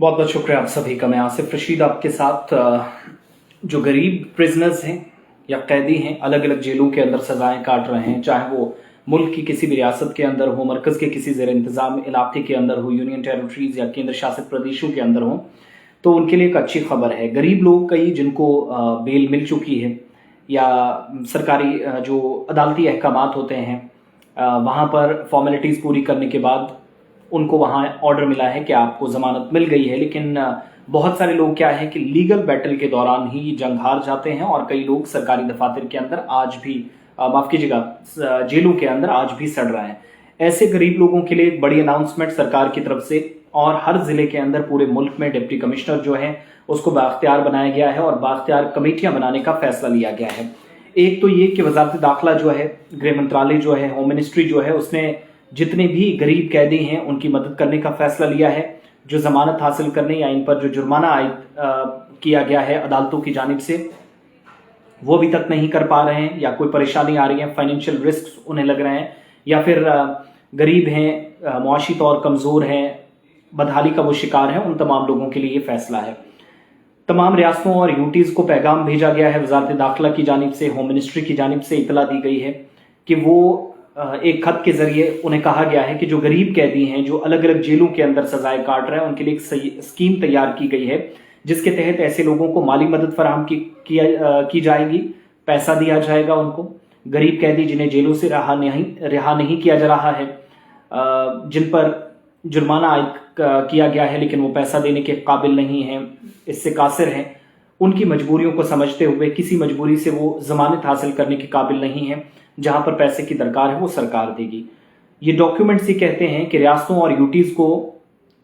बहुत बहुत शुक्रिया आप सभी का। मैं आसिफ रशीद आपके साथ। जो गरीब प्रिजनर्स हैं या कैदी हैं, अलग अलग जेलों के अंदर सजाएं काट रहे हैं, चाहे वो मुल्क की किसी भी रियासत के अंदर हो, मरकज के किसी ज़ेर इंतज़ाम इलाके के अंदर हो, यूनियन टेरिटरीज या केंद्र शासित प्रदेशों के अंदर हो, तो उनके लिए एक अच्छी खबर है। गरीब लोग कई जिनको बेल मिल चुकी है या सरकारी जो अदालती अहकामात होते हैं वहाँ पर फॉर्मेलिटीज़ पूरी करने के बाद उनको वहाँ ऑर्डर मिला है कि आपको ज़मानत मिल गई है, लेकिन बहुत सारे लोग क्या है कि लीगल बैटल के दौरान ही जंग हार जाते हैं और कई लोग सरकारी दफातर के अंदर आज भी माफ़ कीजिएगा जेलों के अंदर आज भी सड़ रहे हैं। ऐसे गरीब लोगों के लिए एक बड़ी अनाउंसमेंट सरकार की तरफ से, और हर जिले के अंदर पूरे मुल्क में डिप्टी कमिश्नर जो है उसको बाख्तियार बनाया गया है और बाख्तियार कमेटियां बनाने का फैसला लिया गया है। एक तो ये कि वजारत दाखिला जो है, गृह मंत्रालय जो है, होम मिनिस्ट्री जो है, उसने जितने भी गरीब कैदी हैं उनकी मदद करने का फैसला लिया है। जो जमानत हासिल करने या इन पर जो जुर्माना आयद किया गया है अदालतों की जानिब से, वो अभी तक नहीं कर पा रहे हैं या कोई परेशानी आ रही है, फाइनेंशियल रिस्क उन्हें लग रहे हैं, या फिर गरीब हैं, मुआशी तौर कमज़ोर हैं, बदहाली का वो शिकार है, उन तमाम लोगों के लिए ये फैसला है। तमाम रियासतों और यूटीज़ को पैगाम भेजा गया है वजारत दाखिला की जानिब से, होम मिनिस्ट्री की जानिब से इतला दी गई है कि वो एक खत के जरिए उन्हें कहा गया है कि जो गरीब कैदी हैं जो अलग अलग जेलों के अंदर सजाएं काट रहे हैं उनके लिए एक स्कीम तैयार की गई है जिसके तहत ऐसे लोगों को माली मदद फराहम की जाएगी, पैसा दिया जाएगा उनको। गरीब कैदी जिन्हें जेलों से रिहा नहीं किया जा रहा है, जिन पर जुर्माना आयद किया गया है लेकिन वो पैसा देने के काबिल नहीं हैं, इससे कासिर हैं, उनकी मजबूरियों को समझते हुए किसी मजबूरी से वो जमानत हासिल करने के काबिल नहीं है, जहां पर पैसे की दरकार है वो सरकार देगी। ये डॉक्यूमेंट्स ही कहते हैं कि रियासतों और यूटीज़ को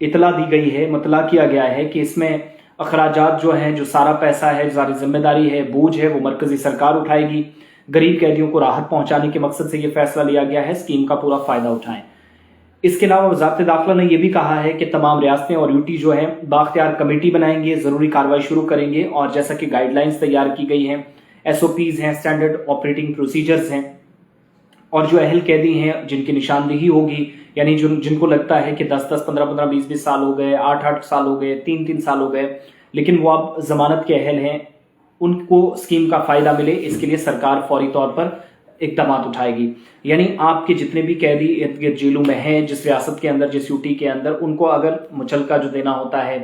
इतला दी गई है, मतला किया गया है कि इसमें अखराजात जो हैं, जो सारा पैसा है, सारी जिम्मेदारी है, बोझ है, वो मरकजी सरकार उठाएगी। गरीब कैदियों को राहत पहुंचाने के मकसद से ये फैसला लिया गया है, स्कीम का पूरा फायदा उठाएं। इसके अलावा वजारत दाखिला ने यह भी कहा है कि तमाम रियासतें और यूटी जो है बाख्तियार कमेटी बनाएंगे, जरूरी कार्रवाई शुरू करेंगे, और जैसा कि गाइडलाइंस तैयार की गई हैं, SOPs हैं, स्टैंडर्ड ऑपरेटिंग प्रोसीजर्स हैं, और जो अहल कैदी हैं जिनकी निशानदेही होगी, यानी जिनको लगता है कि 10-10, 15-15, 20-20 साल हो गए, 8-8 साल हो गए, 3-3 साल हो गए, लेकिन वो अब जमानत के अहल हैं, उनको स्कीम का फायदा मिले, इसके लिए सरकार फौरी तौर पर इकदाम उठाएगी। यानी आपके जितने भी कैदी इर्द गिर्द जेलों में हैं, जिस रियासत के अंदर, जिस यूटी के अंदर, उनको अगर मुचलका जो देना होता है,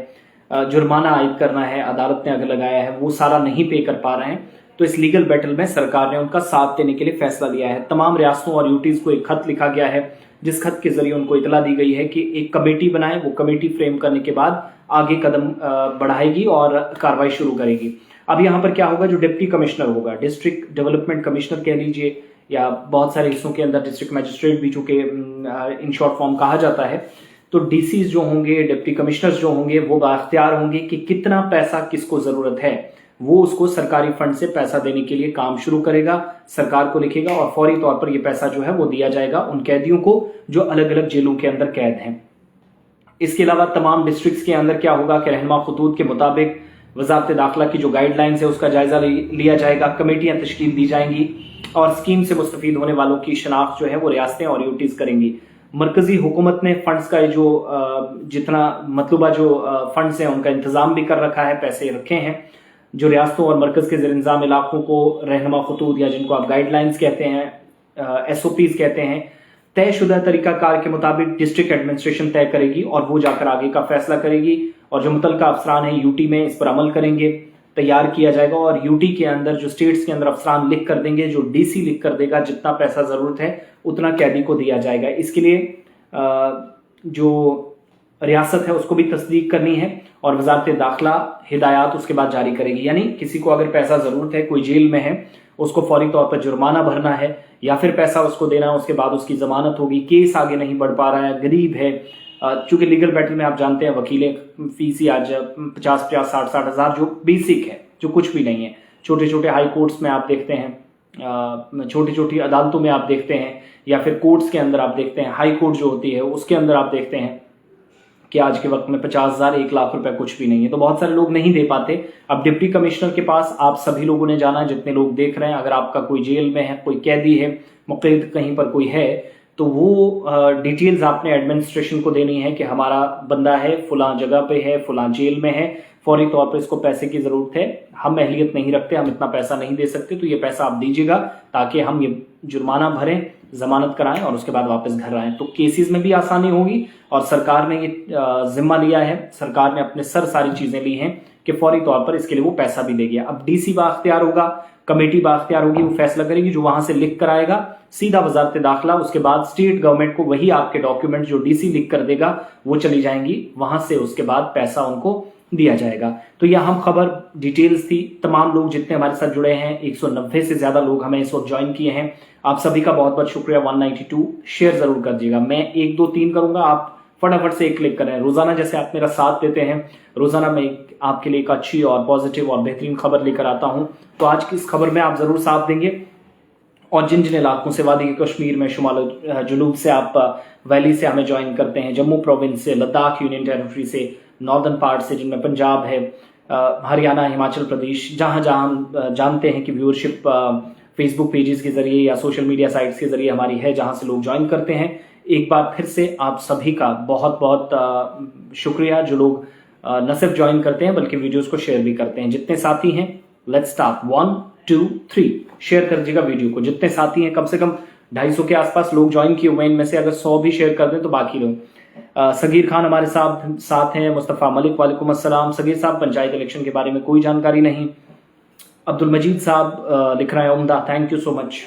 जुर्माना आयद करना है, अदालत ने अगर लगाया है, वो सारा नहीं पे कर पा रहे हैं, तो इस लीगल बैटल में सरकार ने उनका साथ देने के लिए फैसला लिया है। तमाम रियासतों और यूटीज़ को एक खत लिखा गया है जिस खत के जरिए उनको इतला दी गई है कि एक कमेटी बनाए, वो कमेटी फ्रेम करने के बाद आगे कदम बढ़ाएगी और कार्रवाई शुरू करेगी। अब यहाँ पर क्या होगा, जो डिप्टी कमिश्नर होगा, डिस्ट्रिक्ट डेवलपमेंट कमिश्नर कह लीजिए, या बहुत सारे हिस्सों के अंदर डिस्ट्रिक्ट मजिस्ट्रेट भी, चूंकि इन शॉर्ट फॉर्म कहा जाता है, तो डीसीज जो होंगे, डिप्टी कमिश्नर्स जो होंगे, वो बाख्तियार होंगे कि कितना पैसा किसको जरूरत है, वो उसको सरकारी फंड से पैसा देने के लिए काम शुरू करेगा, सरकार को लिखेगा और फौरी तौर पर ये पैसा जो है वो दिया जाएगा उन कैदियों को जो अलग अलग जेलों के अंदर कैद हैं। इसके अलावा तमाम डिस्ट्रिक्ट्स के अंदर क्या होगा कि रहनुमा खतूत के मुताबिक वजारत दाखिला की जो गाइडलाइंस है उसका जायजा लिया जाएगा, कमेटियां तश्कील दी जाएंगी और स्कीम से मुस्तफीद होने वालों की शनाख्त जो है वो रियासतें और यूटीज़ करेंगी। मरकजी हुकूमत ने फंड्स का जो जितना मतलूबा जो फंड्स हैं उनका इंतजाम भी कर रखा है, पैसे रखे हैं। जो रियासतों और मरकज के ज़ेर-इंतज़ाम इलाकों को रहनुमा खतूत या जिनको आप गाइडलाइंस कहते हैं, SOPs कहते हैं, तयशुदा तरीकाकार के मुताबिक डिस्ट्रिक्ट एडमिनिस्ट्रेशन तय करेगी और वो जाकर आगे का फैसला करेगी, और जो मुतलका अफसरान है यूटी में इस पर अमल करेंगे, तैयार किया जाएगा, और यूटी के अंदर जो स्टेट्स के अंदर अफसरान लिख कर देंगे, जो DC लिख कर देगा, जितना पैसा ज़रूरत है उतना कैदी को दिया जाएगा। इसके लिए जो रियासत है उसको भी तस्दीक करनी है और वजारत दाखिला हिदायत उसके बाद जारी करेगी। यानी किसी को अगर पैसा ज़रूरत है, कोई जेल में है, उसको फौरी तौर पर जुर्माना भरना है या फिर पैसा उसको देना है, उसके बाद उसकी ज़मानत होगी, केस आगे नहीं बढ़ पा रहा है, गरीब है, चूंकि लीगल बैटल में आप जानते हैं वकीलें फीस ही आज 50-50, 60-60 हज़ार जो बेसिक है, जो कुछ भी नहीं है। छोटे छोटे हाई कोर्ट्स में आप देखते हैं, छोटी छोटी अदालतों में आप देखते हैं, या फिर कोर्ट्स के अंदर आप देखते हैं, हाई कोर्ट जो होती है उसके अंदर आप देखते हैं कि आज के वक्त में 50,000, 1 लाख रुपए कुछ भी नहीं है। तो बहुत सारे लोग नहीं दे पाते। अब डिप्टी कमिश्नर के पास आप सभी लोगों ने जाना, जितने लोग देख रहे हैं, अगर आपका कोई जेल में है, कोई कैदी है, मुक़य्यद कहीं पर कोई है, तो तो वो डिटेल्स आपने एडमिनिस्ट्रेशन को देनी है कि हमारा बंदा है, फलां जगह पे है, फलां जेल में है, फौरी तौर पर इसको पैसे की जरूरत है, हम अहलियत नहीं रखते, हम इतना पैसा नहीं दे सकते, तो ये पैसा आप दीजिएगा ताकि हम ये जुर्माना भरें, जमानत कराएं और उसके बाद वापस घर आएं। तो केसेस में भी आसानी होगी और सरकार ने ये जिम्मा लिया है, सरकार ने अपने सर सारी चीजें ली हैं कि फौरी तौर पर इसके लिए वो पैसा भी देगी। अब डीसी बाख्तियार होगा, कमेटी बाख्तियार होगी, वो फैसला करेगी, जो वहां से लिख कर आएगा सीधा वजारत दाखिला, उसके बाद स्टेट गवर्नमेंट को वही आपके डॉक्यूमेंट जो डीसी लिख कर देगा वो चली जाएंगी, वहां से उसके बाद पैसा उनको दिया जाएगा। तो यह अहम खबर डिटेल्स थी। तमाम लोग जितने हमारे साथ जुड़े हैं, 190 से ज्यादा लोग हमें इस वक्त ज्वाइन किए हैं, आप सभी का बहुत बहुत शुक्रिया। 192 शेयर जरूर कर दीजिएगा, मैं 1 2 3 करूंगा, आप फटाफट से एक क्लिक करें। रोजाना जैसे आप मेरा साथ देते हैं, रोजाना मैं आपके लिए एक अच्छी और पॉजिटिव और बेहतरीन खबर लेकर आता हूं, तो आज की इस खबर में आप जरूर साथ देंगे। और जिन जिन इलाकों से, वादी कश्मीर में, शुमाल जुनूब से आप वैली से हमें ज्वाइन करते हैं, जम्मू प्रोविंस से, लद्दाख यूनियन टेरिटरी से, नॉर्दर्न पार्ट से जिनमें पंजाब है, हरियाणा, हिमाचल प्रदेश, जहां जहां हम जानते हैं कि व्यूअरशिप फेसबुक पेजेस के जरिए या सोशल मीडिया साइट्स के जरिए हमारी है, जहां से लोग ज्वाइन करते हैं, एक बार फिर से आप सभी का बहुत बहुत शुक्रिया, जो लोग न सिर्फ ज्वाइन करते हैं बल्कि वीडियोस को शेयर भी करते हैं। जितने साथी हैं, लेट्स स्टार्ट, 1 2 3 शेयर कर दीजिएगा वीडियो को। जितने साथी हैं, कम से कम 250 के आसपास लोग ज्वाइन किए हुए हैं, इनमें से अगर 100 भी शेयर कर दें तो बाकी लोग। सगीर खान हमारे साथ हैं, मुस्तफा मलिक, वालेकुम अस्सलाम। सगीर साहब, पंचायत इलेक्शन के बारे में कोई जानकारी नहीं। अब्दुल मजीद साहब लिख रहे हैं उम्दा, थैंक यू सो मच।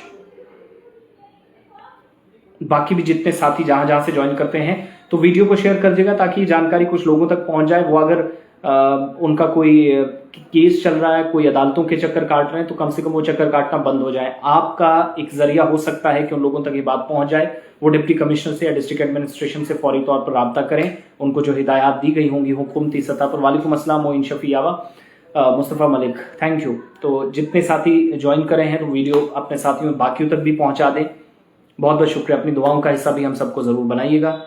बाकी भी जितने साथी जहां जहां से ज्वाइन करते हैं, तो वीडियो को शेयर कर दीजिएगा ताकि जानकारी कुछ लोगों तक पहुंच जाए। वो अगर उनका कोई केस चल रहा है, कोई अदालतों के चक्कर काट रहे हैं, तो कम से कम वो चक्कर काटना बंद हो जाए। आपका एक जरिया हो सकता है कि उन लोगों तक ये बात पहुंच जाए। वो डिप्टी कमिश्नर से या डिस्ट्रिक्ट एडमिनिस्ट्रेशन से फौरी तौर पर राब्ता करें, उनको जो हिदायत दी गई होंगी हुकूमती सतह पर। वालेकुम अस्सलाम मोइन शफियावा, मुस्तफा मलिक, थैंक यू। तो जितने साथी ज्वाइन करें हैं, तो वीडियो अपने साथियों बाकियों तक भी पहुंचा दें। बहुत बहुत शुक्रिया। अपनी दुआओं का हिस्सा भी हम सबको जरूर बनाइएगा।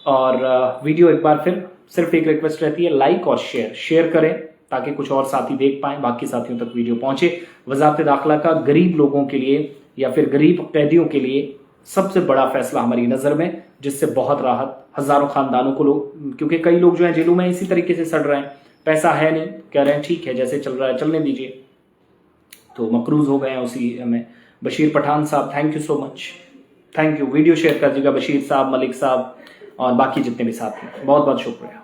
और वीडियो एक बार फिर सिर्फ एक रिक्वेस्ट रहती है, लाइक और शेयर करें ताकि कुछ और साथी देख पाएं, बाकी साथियों तक वीडियो पहुंचे। वजारत दाखिला का गरीब लोगों के लिए या फिर गरीब कैदियों के लिए सबसे बड़ा फैसला हमारी नजर में, जिससे बहुत राहत हजारों खानदानों को लोग, क्योंकि कई लोग जो है जेलों में इसी तरीके से सड़ रहे हैं, पैसा है नहीं, कह रहे हैं ठीक है जैसे चल रहा है चलने दीजिए, तो मकरूज हो गए हैं उसी में। बशीर पठान साहब, thank you so much, thank you. Video share कर दीजिएगा बशीर साहब, मलिक साहब और बाकी जितने भी साथी, बहुत बहुत शुक्रिया।